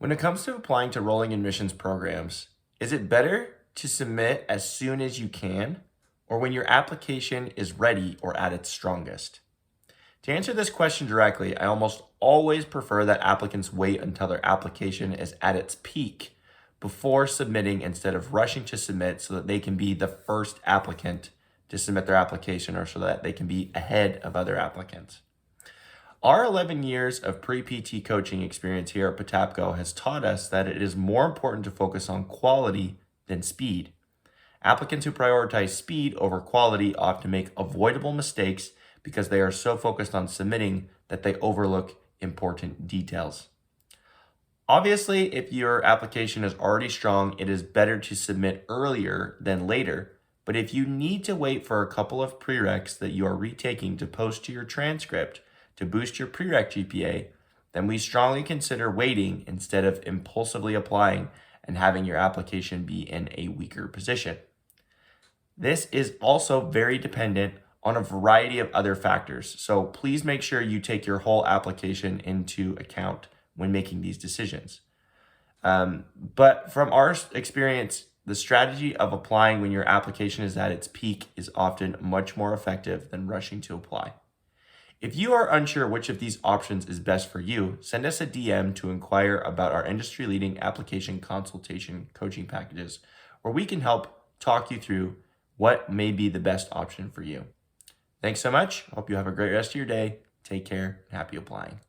When it comes to applying to rolling admissions programs, is it better to submit as soon as you can or when your application is ready or at its strongest? To answer this question directly, I almost always prefer that applicants wait until their application is at its peak before submitting instead of rushing to submit so that they can be the first applicant to submit their application or so that they can be ahead of other applicants. Our 11 years of pre-PT coaching experience here at Patapco has taught us that it is more important to focus on quality than speed. Applicants who prioritize speed over quality often make avoidable mistakes because they are so focused on submitting that they overlook important details. Obviously, if your application is already strong, it is better to submit earlier than later. But if you need to wait for a couple of prereqs that you are retaking to post to your transcript to boost your pre-req GPA, then we strongly consider waiting instead of impulsively applying and having your application be in a weaker position. This is also very dependent on a variety of other factors, so please make sure you take your whole application into account when making these decisions. But from our experience, the strategy of applying when your application is at its peak is often much more effective than rushing to apply. If you are unsure which of these options is best for you, send us a DM to inquire about our industry-leading application consultation coaching packages, where we can help talk you through what may be the best option for you. Thanks so much. Hope you have a great rest of your day. Take care and happy applying.